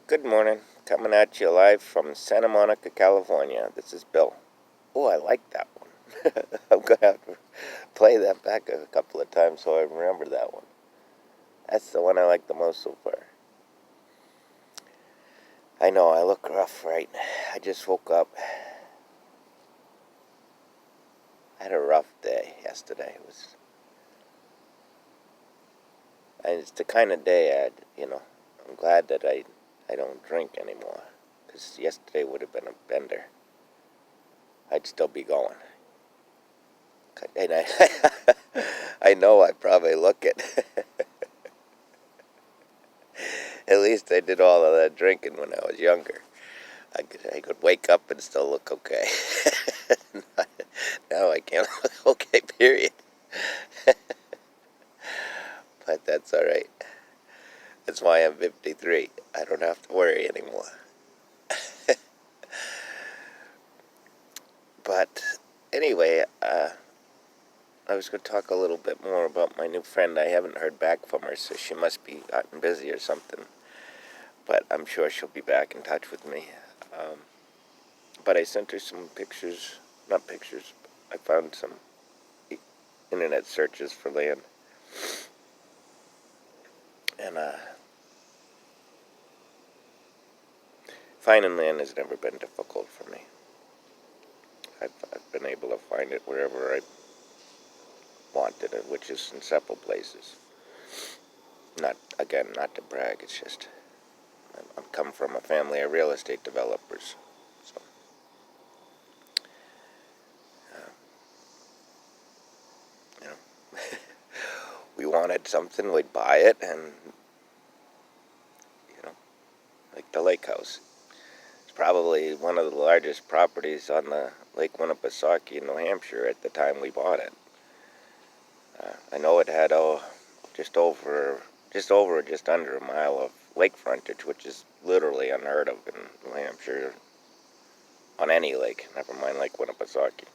Good morning. Coming at you live from Santa Monica, California. This is Bill. Oh, I like that one. I'm going to have to play that back a couple of times so I remember that one. That's the one I like the most so far. I know, I look rough, right? I just woke up. I had a rough day yesterday. It's the kind of day I'm glad that I don't drink anymore. Because yesterday would have been a bender. I'd still be going. And I know I probably look it. At least I did all of that drinking when I was younger. I could wake up and still look okay. Now I can't look okay, period. But that's alright. That's why I'm 53. I don't have to worry anymore. But anyway, I was going to talk a little bit more about my new friend. I haven't heard back from her, so she must be gotten busy or something. But I'm sure she'll be back in touch with me. But I sent her some pictures, not pictures, I found some internet searches for land. And finding land has never been difficult for me. I've been able to find it wherever I wanted it, which is in several places. Not to brag, it's just I'm come from a family of real estate developers. So, you know, we wanted something, we'd buy it, and, like the lake house. It's probably one of the largest properties on the Lake Winnipesaukee in New Hampshire at the time we bought it. I know it had just under a mile of lake frontage, which is literally unheard of in New Hampshire on any lake, never mind Lake Winnipesaukee.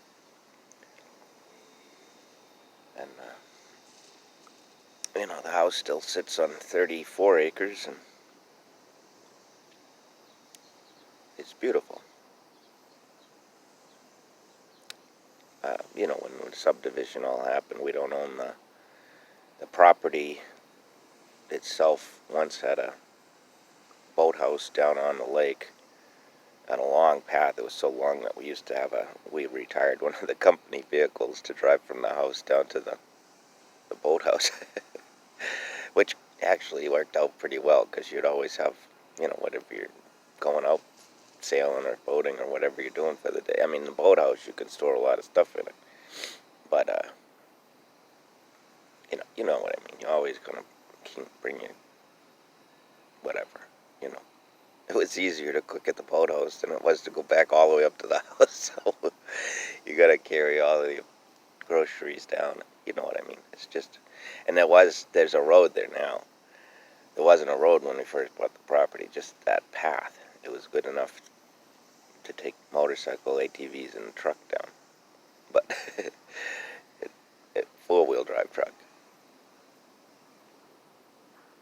And the house still sits on 34 acres, and it's beautiful. When the subdivision all happened, we don't own the property itself. Once had a boathouse down on the lake on a long path. It was so long that we retired one of the company vehicles to drive from the house down to the boathouse, which actually worked out pretty well because you'd always have, whatever you're going out sailing or boating or whatever you're doing for the day. I mean, the boathouse, you can store a lot of stuff in it, but you know what I mean. You're always gonna bring your whatever, you know. It was easier to cook at the boathouse than it was to go back all the way up to the house. So you gotta carry all of your groceries down. You know what I mean? It's just, and there's a road there now. There wasn't a road when we first bought the property. Just that path. It was good enough to take motorcycle, ATVs, and a truck down. But four-wheel drive truck.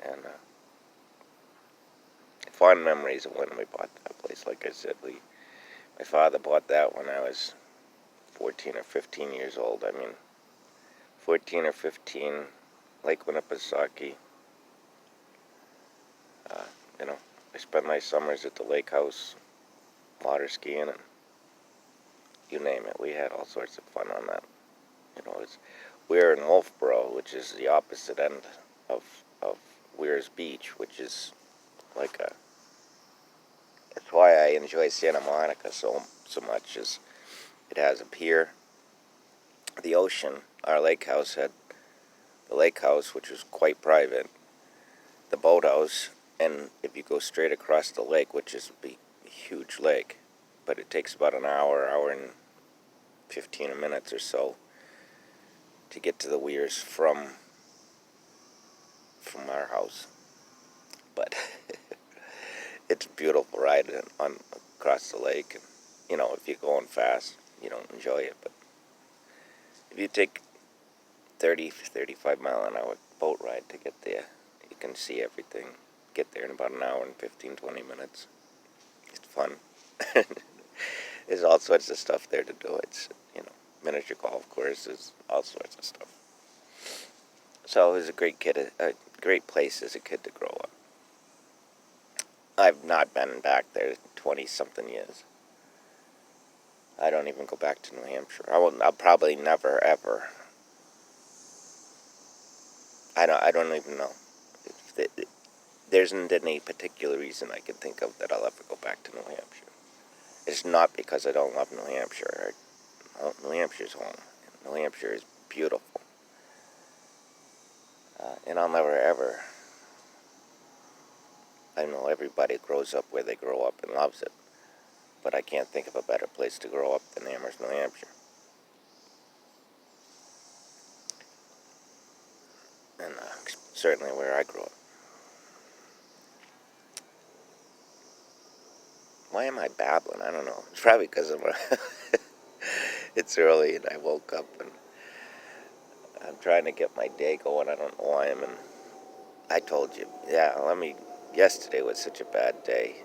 And fond memories of when we bought that place. Like I said, my father bought that when I was 14 or 15 years old. I mean, 14 or 15, Lake Winnipesaukee. I spent my summers at the lake house, water skiing, and you name it. We had all sorts of fun on that. We're in Wolfboro, which is the opposite end of Weirs Beach, which is like that's why I enjoy Santa Monica so much, is it has a pier, the ocean. Our lake house had the lake house, which was quite private, the boathouse, and if you go straight across the lake, which is a huge lake, but it takes about an hour and 15 minutes or so to get to the Weirs from our house. But it's a beautiful ride on across the lake. And, if you're going fast, you don't enjoy it. But if you take 30, 35 mile an hour boat ride to get there, you can see everything. get there in about an hour and 15, 20 minutes. It's fun. There's all sorts of stuff there to do. It's, miniature golf courses, all sorts of stuff. So it was a great place as a kid to grow up. I've not been back there 20-something years. I don't even go back to New Hampshire. I'll probably never, ever. I don't even know. There isn't any particular reason I can think of that I'll ever go back to New Hampshire. It's not because I don't love New Hampshire. New Hampshire's home. New Hampshire is beautiful. And I'll never, ever... I know everybody grows up where they grow up and loves it. But I can't think of a better place to grow up than Amherst, New Hampshire. And certainly where I grew up. Why am I babbling? I don't know. It's probably because it's early and I woke up and I'm trying to get my day going. I don't know why I'm in... I told you, yesterday was such a bad day.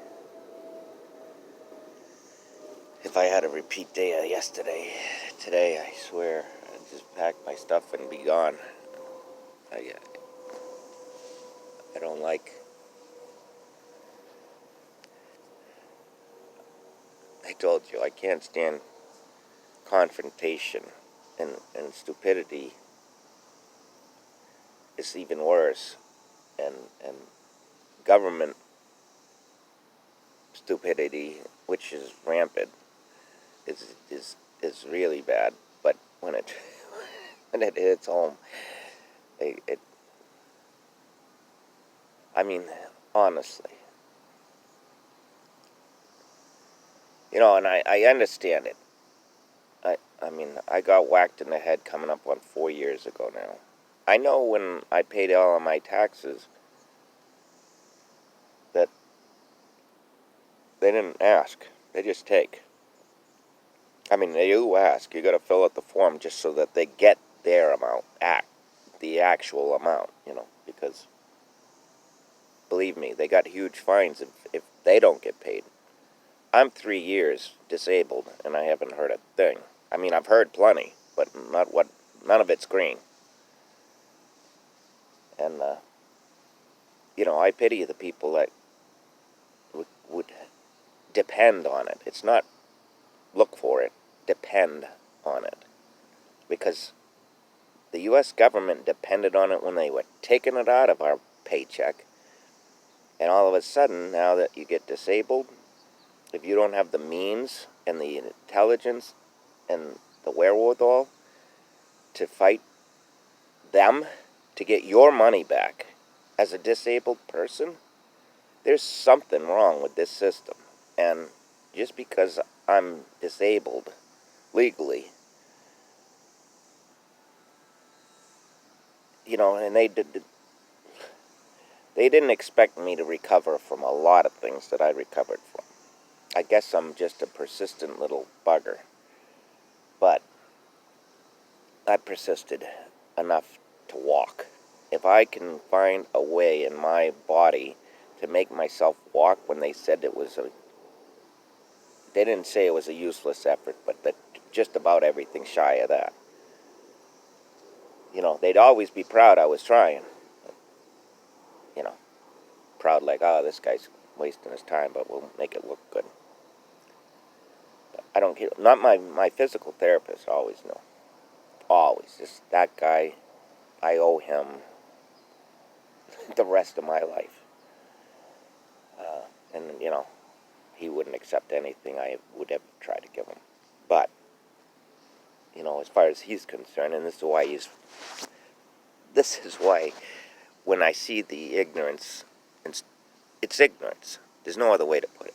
If I had a repeat day of yesterday, today, I swear, I'd just pack my stuff and be gone. I don't like... I told you, I can't stand confrontation, and stupidity is even worse, and government stupidity, which is rampant, is really bad. But when it when it hits home, I mean, honestly, and I understand it. I mean, I got whacked in the head coming up on 4 years ago now. I know when I paid all of my taxes that they didn't ask. They just take. I mean, they do ask. You got to fill out the form just so that they get their amount, the actual amount, because believe me, they got huge fines if they don't get paid. I'm 3 years disabled, and I haven't heard a thing. I mean, I've heard plenty, but none of it's green. And, I pity the people that would depend on it. It's not look for it, depend on it. Because the U.S. government depended on it when they were taking it out of our paycheck. And all of a sudden, now that you get disabled, if you don't have the means and the intelligence and the wherewithal to fight them to get your money back as a disabled person, there's something wrong with this system. And just because I'm disabled legally, and they didn't expect me to recover from a lot of things that I recovered from. I guess I'm just a persistent little bugger. But I persisted enough to walk. If I can find a way in my body to make myself walk when they said they didn't say it was a useless effort, but that just about everything shy of that. They'd always be proud I was trying. Proud like, oh, this guy's wasting his time, but we'll make it look good. But I don't care. Not my physical therapist always knew. Always. Just that guy, I owe him the rest of my life. And, he wouldn't accept anything I would ever try to give him. But, as far as he's concerned, and this is why when I see the ignorance, it's ignorance. There's no other way to put it.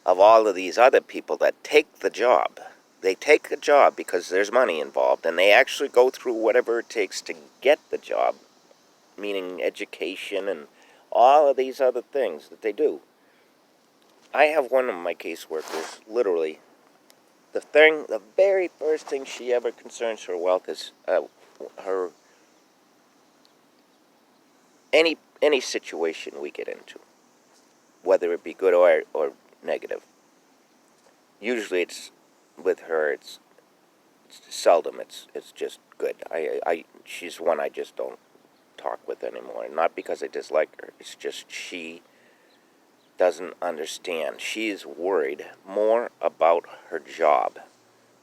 Of all of these other people that take the job, they take the job because there's money involved, and they actually go through whatever it takes to get the job, meaning education and all of these other things that they do. I have one of my caseworkers, literally, the very first thing she ever concerns her wealth is any situation we get into, whether it be good or negative. Usually it's with her, it's seldom it's just good. She's one I just don't talk with anymore. Not because I dislike her. It's just she doesn't understand. She is worried more about her job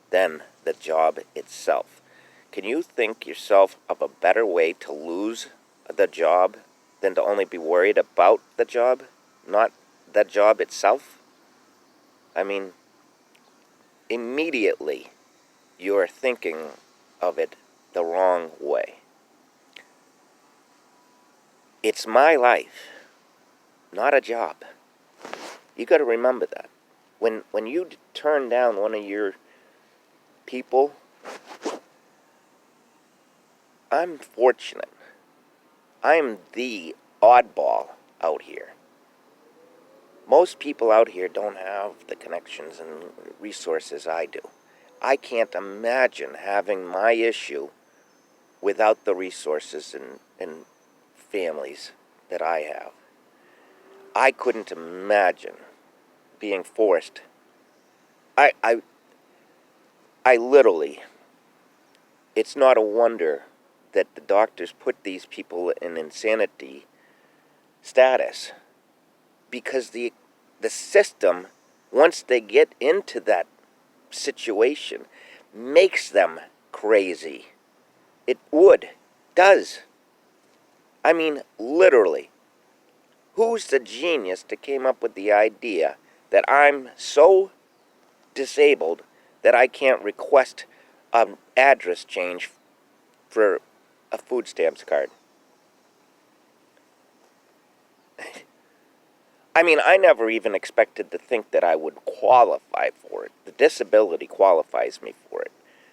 than the job itself. Can you think yourself of a better way to lose the job than to only be worried about the job, not the job itself? I mean, immediately you're thinking of it the wrong way. It's my life, not a job. You got to remember that. When you turn down one of your people, I'm fortunate. I'm the oddball out here. Most people out here don't have the connections and resources I do. I can't imagine having my issue without the resources and families that I have. I couldn't imagine being forced. I literally, it's not a wonder that the doctors put these people in insanity status, because the system, once they get into that situation, makes them crazy. It does. I mean, literally. Who's the genius that came up with the idea that I'm so disabled that I can't request an address change for a food stamps card? I mean, I never even expected to think that I would qualify for it. The disability qualifies me for it.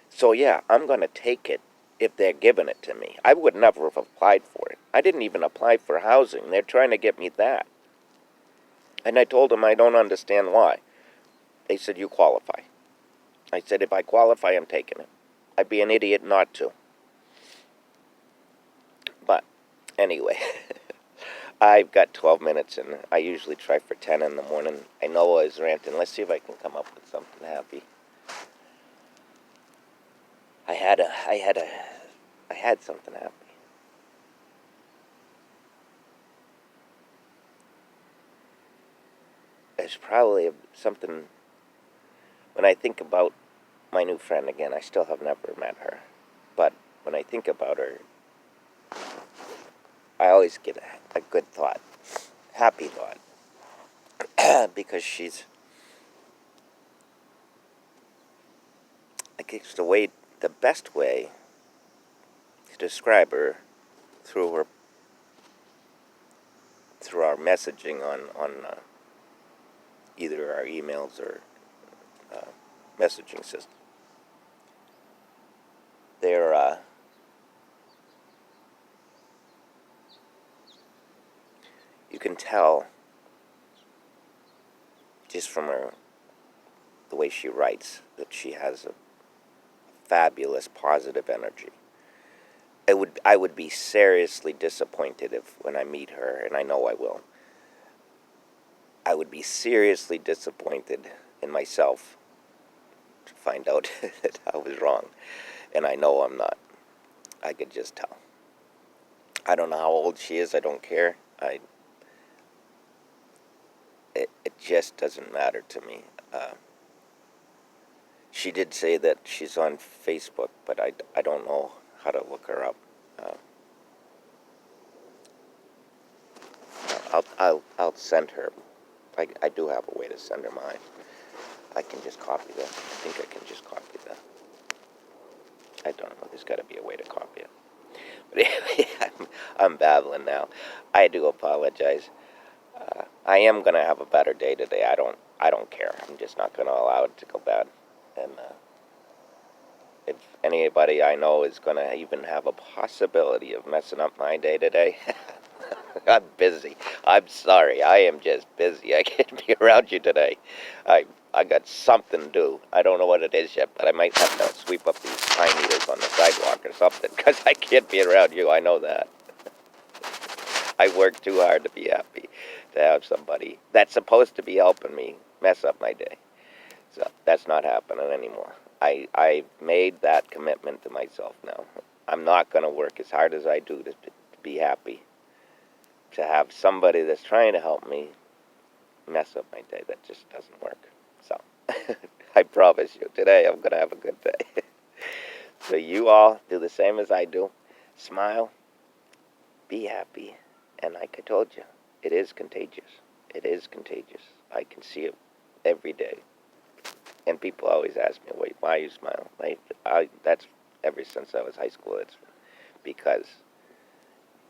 So yeah, I'm going to take it if they're giving it to me. I would never have applied for it. I didn't even apply for housing. They're trying to get me that. And I told them I don't understand why. They said, you qualify. I said, if I qualify, I'm taking it. I'd be an idiot not to. But anyway, I've got 12 minutes, and I usually try for 10 in the morning. I know I was ranting. Let's see if I can come up with something happy. I had something happy. It's probably something, when I think about my new friend again, I still have never met her. But when I think about her, I always get a good thought, happy thought, because she's, I guess the best way to describe her through our messaging on either our emails or messaging system. They're you can tell just from the way she writes that she has a fabulous positive energy. I would be seriously disappointed if, when I meet her, and I know I will, I would be seriously disappointed in myself to find out that I was wrong. And I know I'm not. I could just tell. I don't know how old she is. I don't care. It just doesn't matter to me. She did say that she's on Facebook, but I don't know how to look her up. I'll send her. I do have a way to send her mine. I can just copy that. I think I can just copy that. I don't know. There's got to be a way to copy it. But anyway, I'm babbling now. I do apologize. I am gonna have a better day today. I don't care. I'm just not gonna allow it to go bad. And if anybody I know is gonna even have a possibility of messing up my day today, I'm busy. I'm sorry. I am just busy. I can't be around you today. I got something to do. I don't know what it is yet, but I might have to sweep up these pine needles on the sidewalk or something, because I can't be around you. I know that. I work too hard to be happy to have somebody that's supposed to be helping me mess up my day. So that's not happening anymore. I made that commitment to myself now. I'm not going to work as hard as I do to be happy. To have somebody that's trying to help me mess up my day, that just doesn't work. So I promise you, today I'm going to have a good day. So you all do the same as I do. Smile, be happy, and like I told you, it is contagious. It is contagious. I can see it every day. And people always ask me, "Wait, why you smile?" That's ever since I was high school. It's because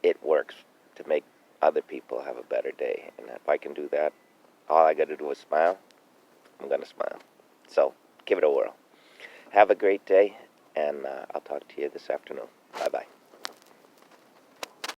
it works to make other people have a better day. And if I can do that, all I got to do is smile. I'm going to smile. So give it a whirl. Have a great day, and I'll talk to you this afternoon. Bye-bye.